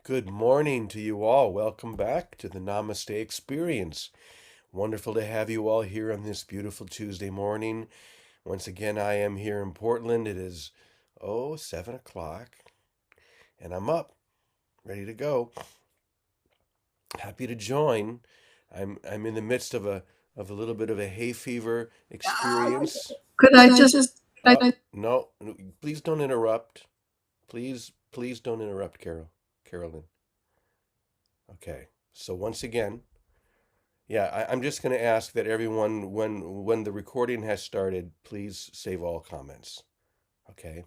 Good morning to you all. Welcome back to the Namaste Experience. Wonderful to have you all here on this beautiful Tuesday morning. Once again, I am here in Portland. It is, 7 o'clock, and I'm up, ready to go. Happy to join. I'm in the midst of a little bit of a hay fever experience. Could I just, No, please don't interrupt. Please don't interrupt, Carolyn. Okay. So once again, yeah, I'm just going to ask that everyone, when the recording has started, please save all comments. Okay.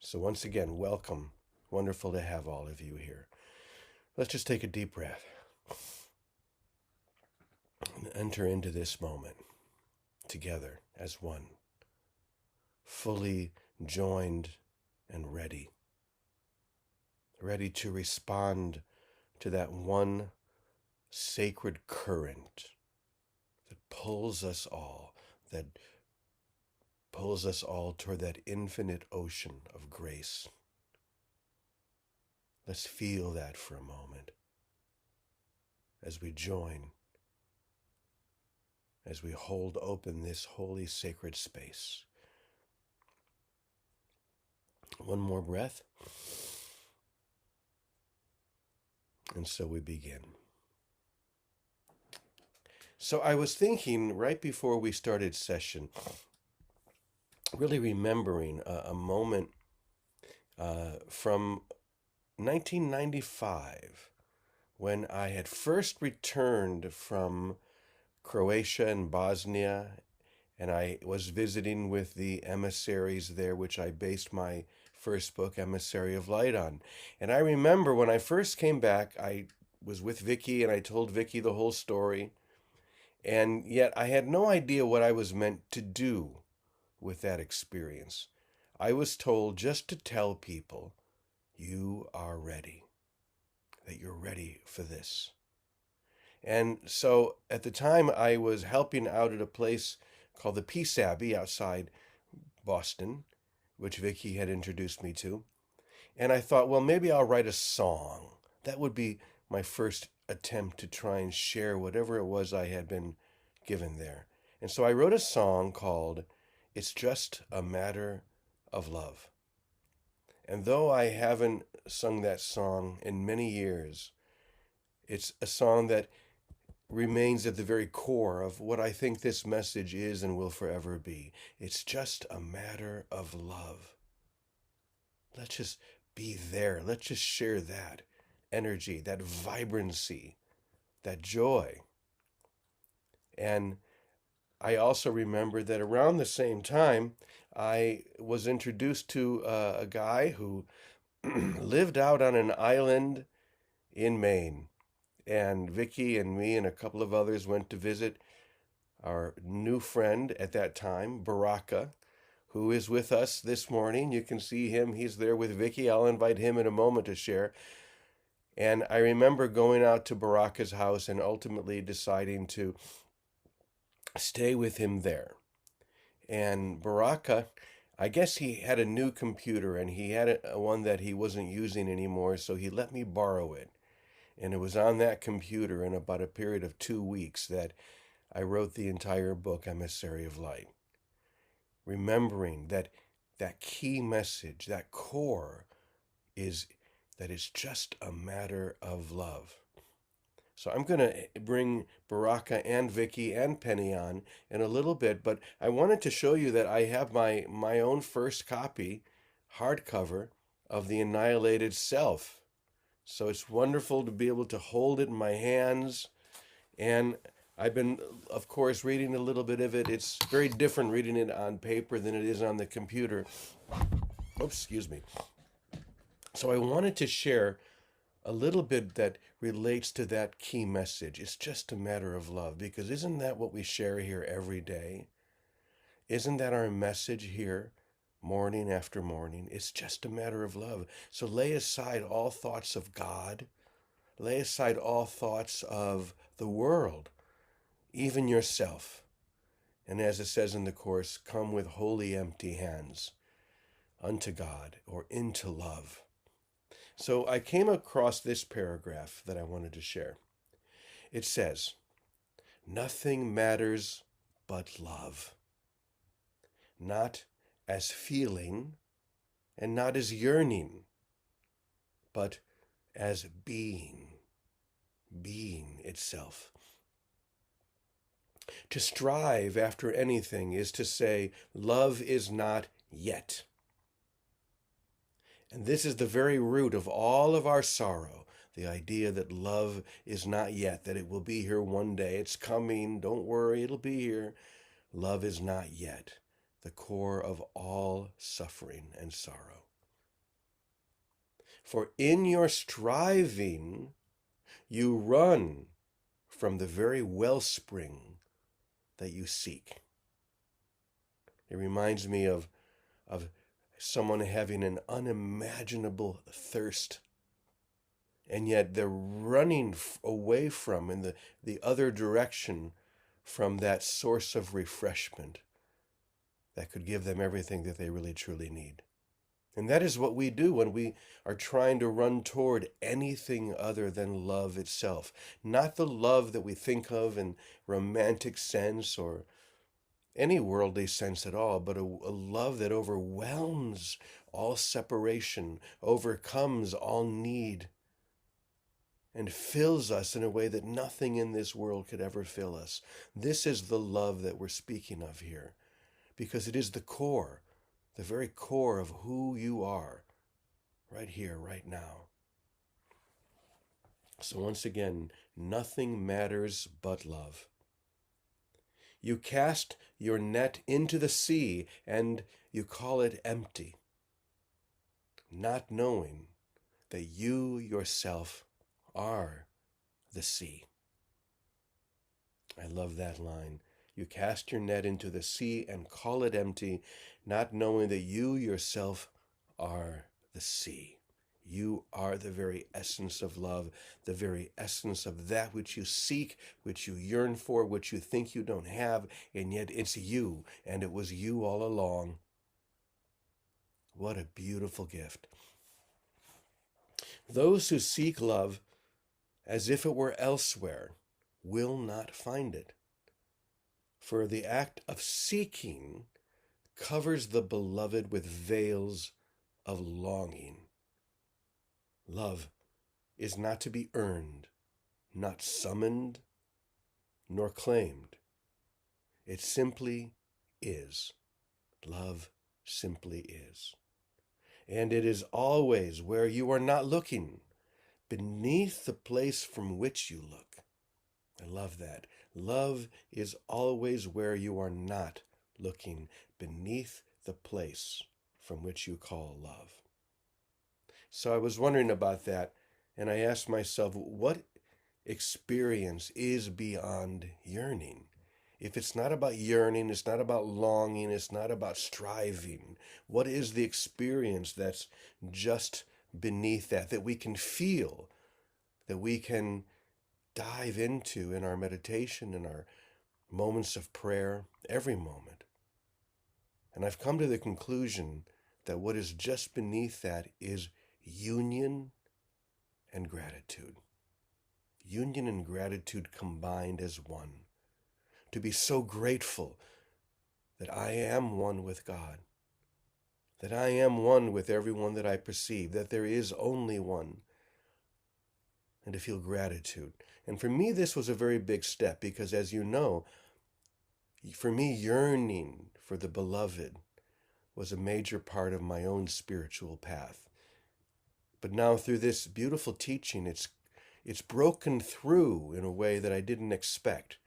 So once again, welcome. Wonderful to have all of you here. Let's just take a deep breath and enter into this moment together as one, fully joined and ready to respond to that one sacred current that that pulls us all toward that infinite ocean of grace. Let's feel that for a moment as we join, as we hold open this holy sacred space. One more breath. And so we begin. So I was thinking right before we started session, really remembering a moment from 1995 when I had first returned from Croatia and Bosnia, and I was visiting with the emissaries there, which I based my first book, Emissary of Light, on. And I remember when I first came back, I was with Vicky, and I told Vicky the whole story. And yet I had no idea what I was meant to do with that experience. I was told just to tell people, you are ready, that you're ready for this. And so at the time, I was helping out at a place called the Peace Abbey outside Boston, which Vicky had introduced me to. And I thought, well, maybe I'll write a song. That would be my first attempt to try and share whatever it was I had been given there. And so I wrote a song called It's Just a Matter of Love. And though I haven't sung that song in many years, it's a song that remains at the very core of what I think this message is and will forever be. It's just a matter of love. Let's just be there. Let's just share that energy, that vibrancy, that joy. And I also remember that around the same time, I was introduced to a guy who lived out on an island in Maine. And Vicky and me and a couple of others went to visit our new friend at that time, Baraka, who is with us this morning. You can see him. He's there with Vicky. I'll invite him in a moment to share. And I remember going out to Baraka's house and ultimately deciding to stay with him there. And Baraka, I guess he had a new computer and he had one that he wasn't using anymore, so he let me borrow it. And it was on that computer in about a period of 2 weeks that I wrote the entire book, Emissary of Light. Remembering that key message, that core, is that it's just a matter of love. So I'm going to bring Baraka and Vicky and Penny on in a little bit, but I wanted to show you that I have my own first copy, hardcover, of The Annihilated Self. So it's wonderful to be able to hold it in my hands. And I've been, of course, reading a little bit of it. It's very different reading it on paper than it is on the computer. Oops, excuse me. So I wanted to share a little bit that relates to that key message. It's just a matter of love, because isn't that what we share here every day? Isn't that our message here, morning after morning? It's just a matter of love. So lay aside all thoughts of God, lay aside all thoughts of the world, even yourself. And as it says in the Course, come with wholly empty hands unto God or into love. So I came across this paragraph that I wanted to share. It says, "Nothing matters but love, not as feeling and not as yearning, but as being itself. To strive after anything is to say, love is not yet. And this is the very root of all of our sorrow, the idea that love is not yet, that it will be here one day. It's coming. Don't worry, it'll be here. Love is not yet, the core of all suffering and sorrow. For in your striving, you run from the very wellspring that you seek." It reminds me of someone having an unimaginable thirst, and yet they're running away from, in the other direction, from that source of refreshment that could give them everything that they really truly need. And that is what we do when we are trying to run toward anything other than love itself. Not the love that we think of in romantic sense or any worldly sense at all, but a love that overwhelms all separation, overcomes all need, and fills us in a way that nothing in this world could ever fill us. This is the love that we're speaking of here, because it is the core, the very core of who you are, right here, right now. So once again, nothing matters but love. You cast your net into the sea and you call it empty, not knowing that you yourself are the sea. I love that line. You cast your net into the sea and call it empty, not knowing that you yourself are the sea. You are the very essence of love, the very essence of that which you seek, which you yearn for, which you think you don't have, and yet it's you, and it was you all along. What a beautiful gift. Those who seek love as if it were elsewhere will not find it. For the act of seeking covers the beloved with veils of longing. Love is not to be earned, not summoned, nor claimed. It simply is. Love simply is. And it is always where you are not looking, beneath the place from which you look. I love that. Love is always where you are not looking, beneath the place from which you call love. So I was wondering about that, and I asked myself, what experience is beyond yearning? If it's not about yearning, it's not about longing, it's not about striving, what is the experience that's just beneath that we can feel, that we can dive into in our meditation, in our moments of prayer, every moment? And I've come to the conclusion that what is just beneath that is union and gratitude. Union and gratitude combined as one. To be so grateful that I am one with God, that I am one with everyone that I perceive, that there is only one, and to feel gratitude. And for me, this was a very big step because, as you know, for me, yearning for the beloved was a major part of my own spiritual path. But now through this beautiful teaching, it's broken through in a way that I didn't expect,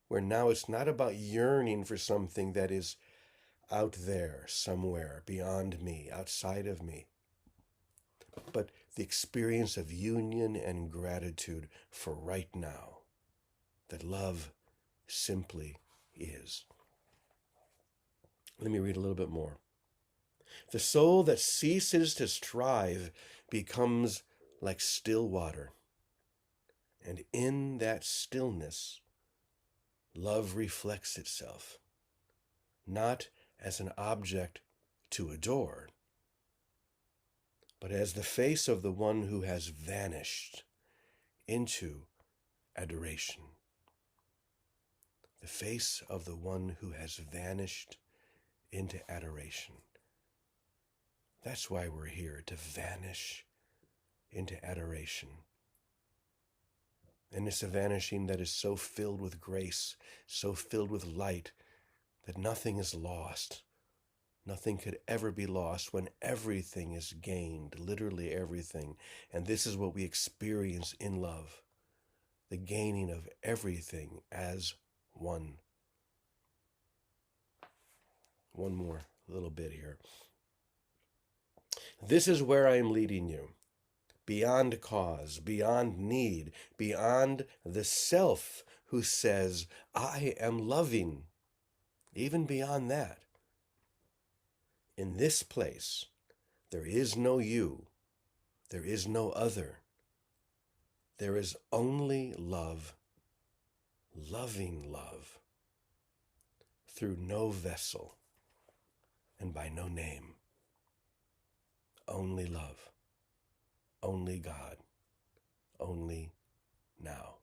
where now it's not about yearning for something that is out there somewhere beyond me, outside of me, but the experience of union and gratitude for right now, that love simply is. Let me read a little bit more. The soul that ceases to strive becomes like still water, and in that stillness, love reflects itself, not as an object to adore, but as the face of the one who has vanished into adoration. The face of the one who has vanished into adoration. That's why we're here, to vanish into adoration. And it's a vanishing that is so filled with grace, so filled with light, that nothing is lost. Nothing could ever be lost when everything is gained, literally everything. And this is what we experience in love, the gaining of everything as one. One more little bit here. This is where I am leading you. Beyond cause, beyond need, beyond the self who says, I am loving. Even beyond that. In this place, there is no you. There is no other. There is only love, loving love, through no vessel and by no name. Only love, only God, only now.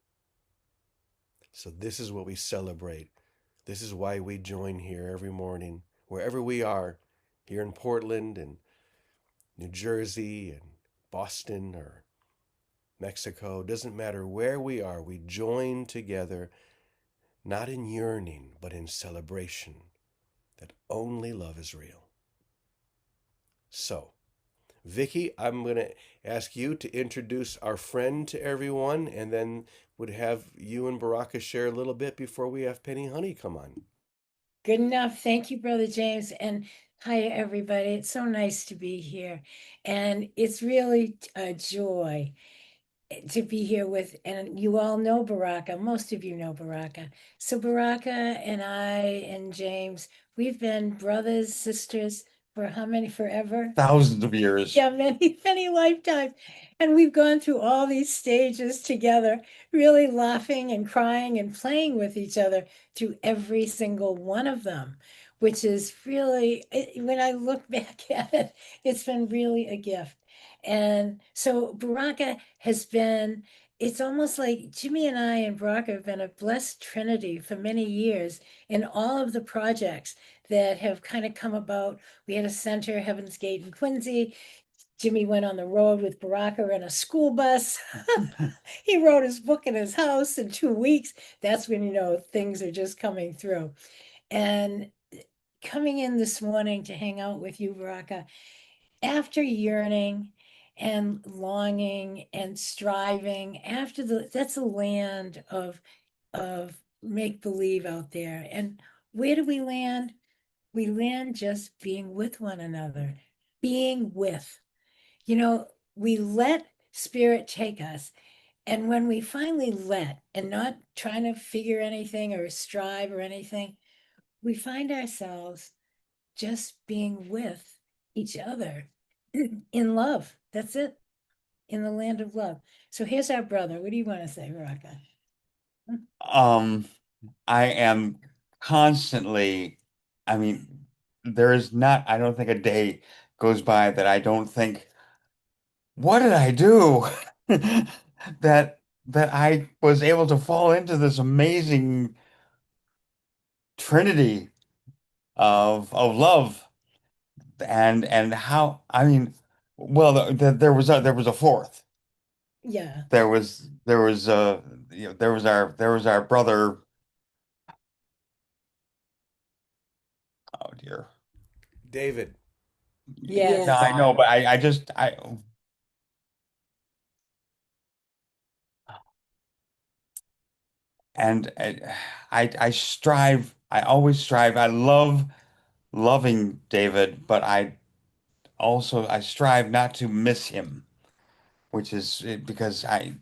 So this is what we celebrate. This is why we join here every morning, wherever we are, here in Portland and New Jersey and Boston or Mexico. Doesn't matter where we are, we join together, not in yearning, but in celebration that only love is real. So, Vicky, I'm going to ask you to introduce our friend to everyone, and then would have you and Baraka share a little bit before we have Penny Honey come on. Good enough. Thank you, Brother James. And hi, everybody. It's so nice to be here. And it's really a joy to be here with, and you all know Baraka. Most of you know Baraka. So, Baraka and I and James, we've been brothers, sisters for how many forever? Thousands of years. Yeah, many, many lifetimes. And we've gone through all these stages together, really laughing and crying and playing with each other through every single one of them, which is really, when I look back at it, it's been really a gift. And so Baraka has been, it's almost like Jimmy and I and Baraka have been a blessed trinity for many years in all of the projects that have kind of come about. We had a center, Heaven's Gate in Quincy. Jimmy went on the road with Baraka in a school bus. He wrote his book in his house in 2 weeks. That's when you know things are just coming through. And coming in this morning to hang out with you, Baraka, after yearning and longing and striving, after that's a land of make believe out there. And where do we land? We land just being with one another, being with. You know, we let spirit take us. And when we finally let and not trying to figure anything or strive or anything, we find ourselves just being with each other in love. That's it, in the land of love. So here's our brother. What do you want to say, Raka? Um, I am constantly, I mean, there is not, I don't think a day goes by that I don't think, what did I do? That that I was able to fall into this amazing trinity of love and how I mean, well, there was a fourth. Yeah. There was there was our brother. Oh dear. David, Yeah, Yes. I know, but I just and I strive. I always strive. I love loving David, but I strive not to miss him, which is because I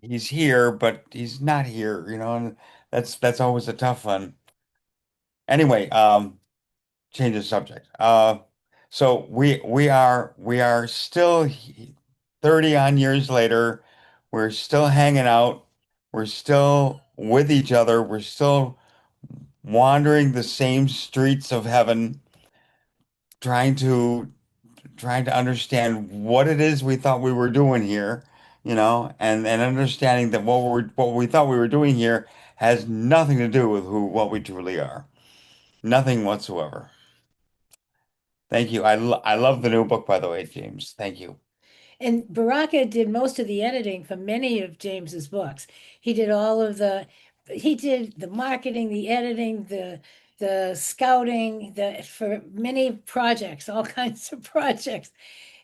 he's here, but he's not here, you know, and that's always a tough one. Anyway, change the subject. So we are still 30 on years later. We're still hanging out. We're still with each other. We're still wandering the same streets of heaven, trying to trying to understand what it is we thought we were doing here, and understanding that what we thought we were doing here has nothing to do with what we truly are. Nothing whatsoever. Thank you. I love the new book, by the way, James. Thank you. And Baraka did most of the editing for many of James's books. He did he did the marketing, the editing, the scouting, for many projects, all kinds of projects.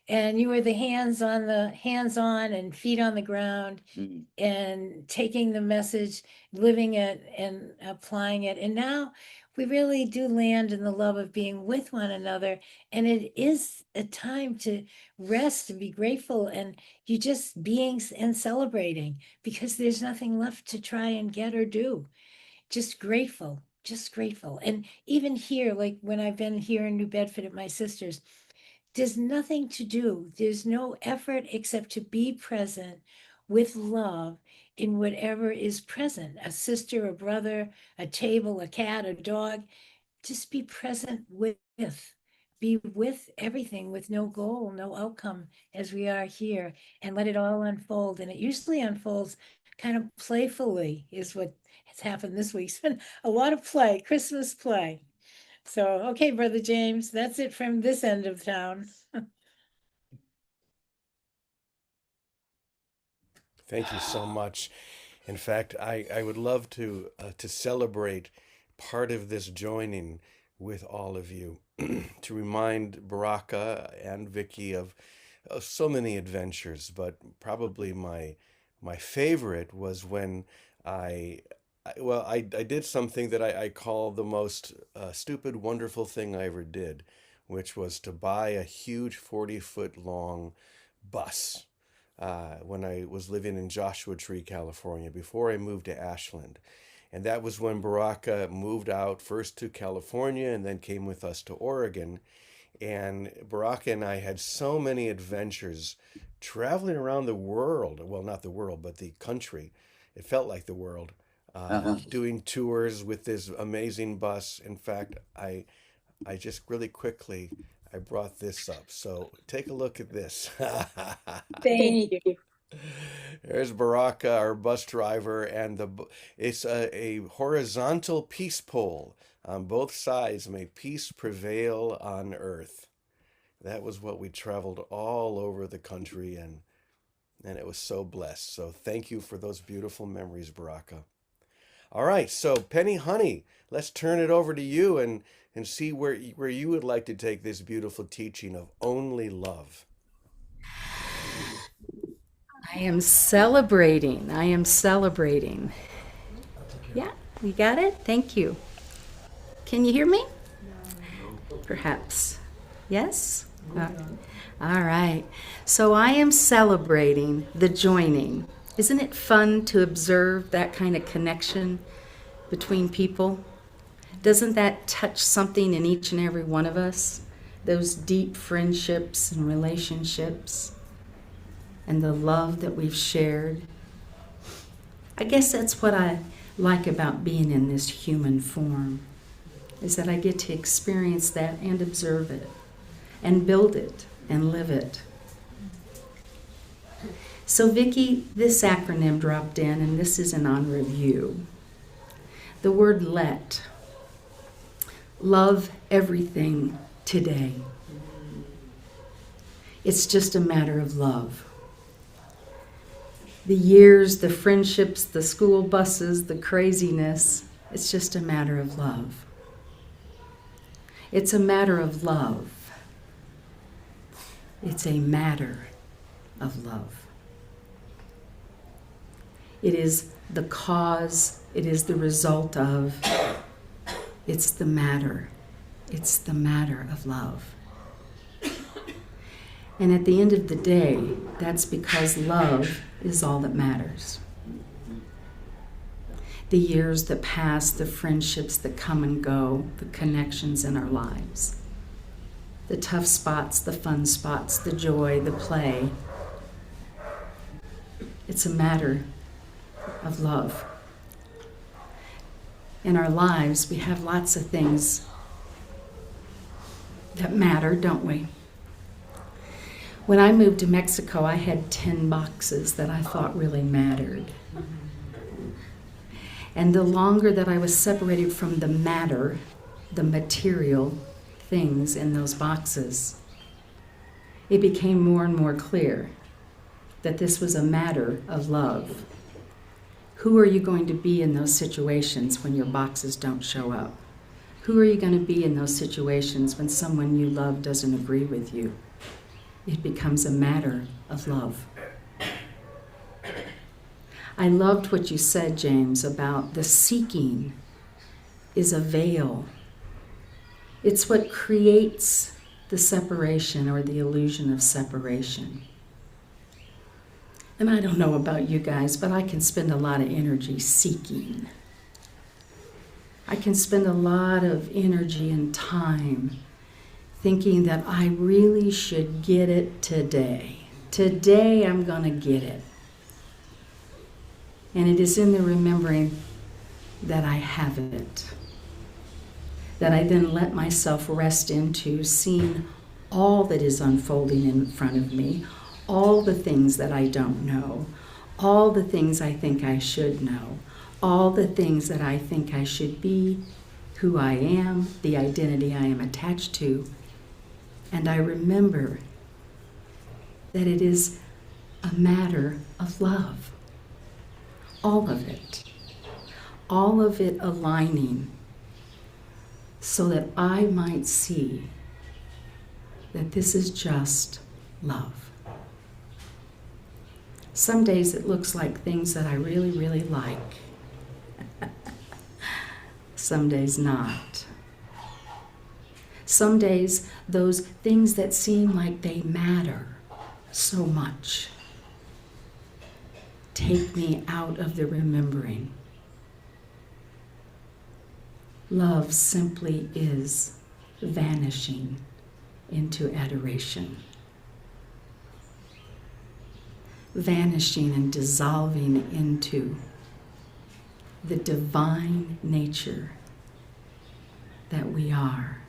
And you were the hands on and feet on the ground Mm. and taking the message, living it and applying it. And now we really do land in the love of being with one another. And it is a time to rest and be grateful, and you just being and celebrating, because there's nothing left to try and get or do. Just grateful, just grateful. And even here, like when I've been here in New Bedford at my sister's, there's nothing to do. There's no effort except to be present with love in whatever is present, a sister, a brother, a table, a cat, a dog. Just be present be with everything with no goal, no outcome, as we are here, and let it all unfold. And it usually unfolds kind of playfully, is what has happened this week. It's been a lot of play, Christmas play. So, okay, Brother James, that's it from this end of town. Thank you so much. In fact, I would love to celebrate part of this joining with all of you to remind Baraka and Vicky of so many adventures, but probably my favorite was when I did something that I call the most stupid, wonderful thing I ever did, which was to buy a huge 40-foot long bus when I was living in Joshua Tree, California, before I moved to Ashland. And that was when Baraka moved out first to California and then came with us to Oregon. And Baraka and I had so many adventures traveling around the world. Well, not the world, but the country. It felt like the world. Uh-huh. Doing tours with this amazing bus. In fact, I just really quickly, I brought this up. So take a look at this. Thank you. There's Baraka, our bus driver, and it's a horizontal peace pole on both sides. May peace prevail on earth. That was what we traveled all over the country, and it was so blessed. So thank you for those beautiful memories, Baraka. All right, so Penny Honey, let's turn it over to you and see where you would like to take this beautiful teaching of only love. I am celebrating. I am celebrating. Yeah, you got it? Thank you. Can you hear me? Perhaps. Yes? All right. So I am celebrating the joining. Isn't it fun to observe that kind of connection between people? Doesn't that touch something in each and every one of us? Those deep friendships and relationships and the love that we've shared. I guess that's what I like about being in this human form, is that I get to experience that and observe it and build it and live it. So Vicki, this acronym dropped in, and this isn't on review. The word let. Love everything today. It's just a matter of love. The years, the friendships, the school buses, the craziness, it's just a matter of love. It's a matter of love. It's a matter of love. It is the cause, it is the result of, it's the matter. It's the matter of love. And at the end of the day, that's because love is all that matters. The years that pass, the friendships that come and go, the connections in our lives, the tough spots, the fun spots, the joy, the play. It's a matter of love. In our lives, we have lots of things that matter, don't we? When I moved to Mexico, I had 10 boxes that I thought really mattered. And the longer that I was separated from the matter, the material things in those boxes, it became more and more clear that this was a matter of love. Who are you going to be in those situations when your boxes don't show up? Who are you going to be in those situations when someone you love doesn't agree with you? It becomes a matter of love. I loved what you said, James, about the seeking is a veil. It's what creates the separation or the illusion of separation. And I don't know about you guys, but I can spend a lot of energy seeking. I can spend a lot of energy and time thinking that I really should get it today. Today I'm going to get it. And it is in the remembering that I have it, that I then let myself rest into seeing all that is unfolding in front of me, all the things that I don't know, all the things I think I should know, all the things that I think I should be, who I am, the identity I am attached to. And I remember that it is a matter of love. All of it aligning so that I might see that this is just love. Some days it looks like things that I really, really like. Some days not. Some days those things that seem like they matter so much take me out of the remembering. Love simply is vanishing into adoration. Vanishing and dissolving into the divine nature that we are.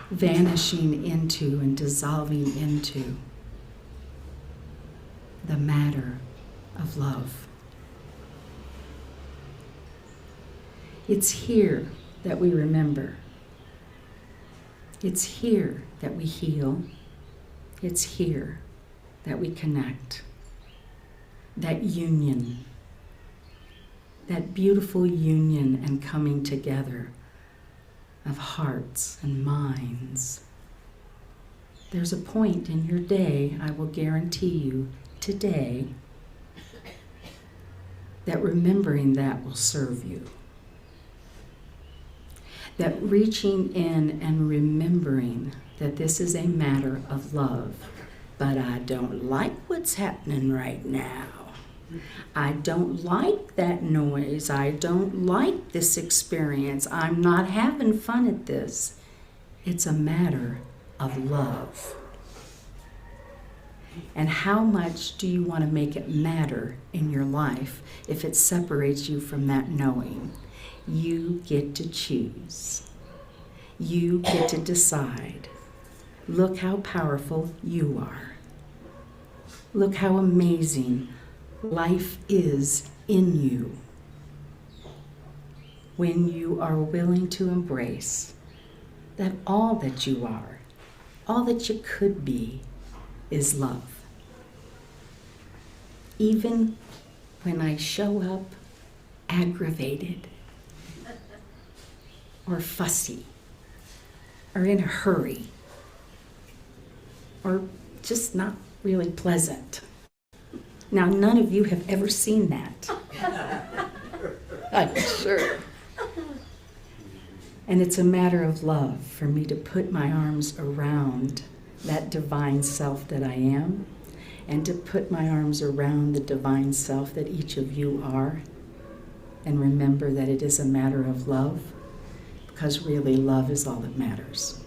Vanishing into and dissolving into the matter of love. It's here that we remember. It's here that we heal. It's here that we connect. That union, that beautiful union and coming together of hearts and minds. There's a point in your day, I will guarantee you, today, that remembering that will serve you. That reaching in and remembering that this is a matter of love, but I don't like what's happening right now. I don't like that noise. I don't like this experience. I'm not having fun at this. It's a matter of love. And how much do you want to make it matter in your life if it separates you from that knowing? You get to choose. You get to decide. Look how powerful you are. Look how amazing life is in you when you are willing to embrace that all that you are, all that you could be, is love. Even when I show up aggravated or fussy or in a hurry or just not really pleasant. Now, none of you have ever seen that. I'm sure. And it's a matter of love for me to put my arms around that divine self that I am, and to put my arms around the divine self that each of you are, and remember that it is a matter of love, because really love is all that matters.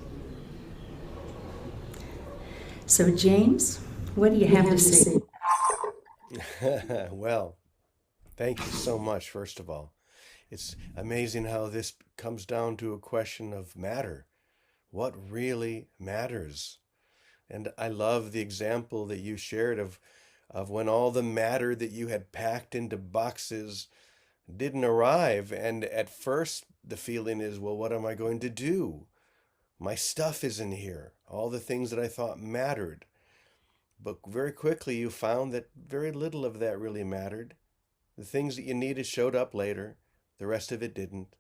So, James, what do you have to say? Well, thank you so much, first of all. It's amazing how this comes down to a question of matter. what really matters. And I love the example that you shared of when all the matter that you had packed into boxes didn't arrive. And at first, the feeling is, well, what am I going to do? My stuff isn't here. All the things that I thought mattered. But very quickly, you found that very little of that really mattered. The things that you needed showed up later. The rest of it didn't.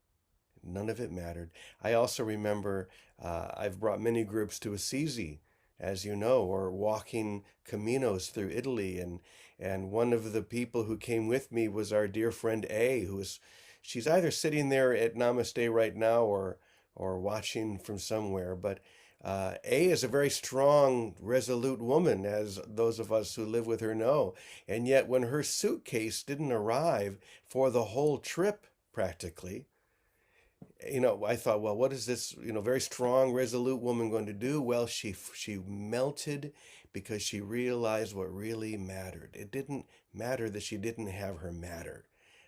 None of it mattered. I also remember I've brought many groups to Assisi, as you know, or walking Caminos through Italy. And one of the people who came with me was our dear friend A, she's either sitting there at Namaste right now or watching from somewhere. But A is a very strong, resolute woman, as those of us who live with her know. And yet when her suitcase didn't arrive for the whole trip, practically, I thought, well, what is this, very strong, resolute woman going to do? Well, she melted because she realized what really mattered. It didn't matter that she didn't have her matter.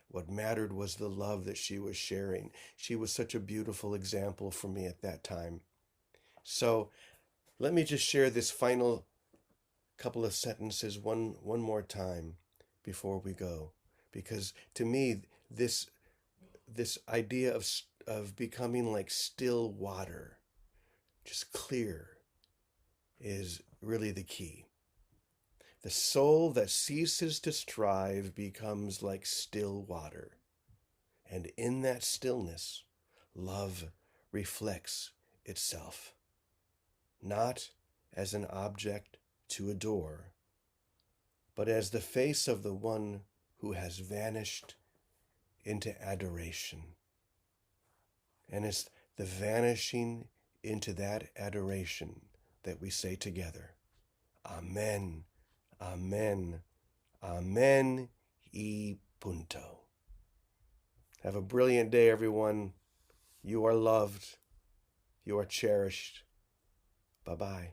What mattered was the love that she was sharing. She was such a beautiful example for me at that time. So let me just share this final couple of sentences one more time before we go, because to me, this idea of becoming like still water, just clear, is really the key. The soul that ceases to strive becomes like still water. And in that stillness, love reflects itself, not as an object to adore, but as the face of the one who has vanished into adoration. And it's the vanishing into that adoration that we say together, Amen, Amen, Amen y punto. Have a brilliant day, everyone. You are loved. You are cherished. Bye-bye.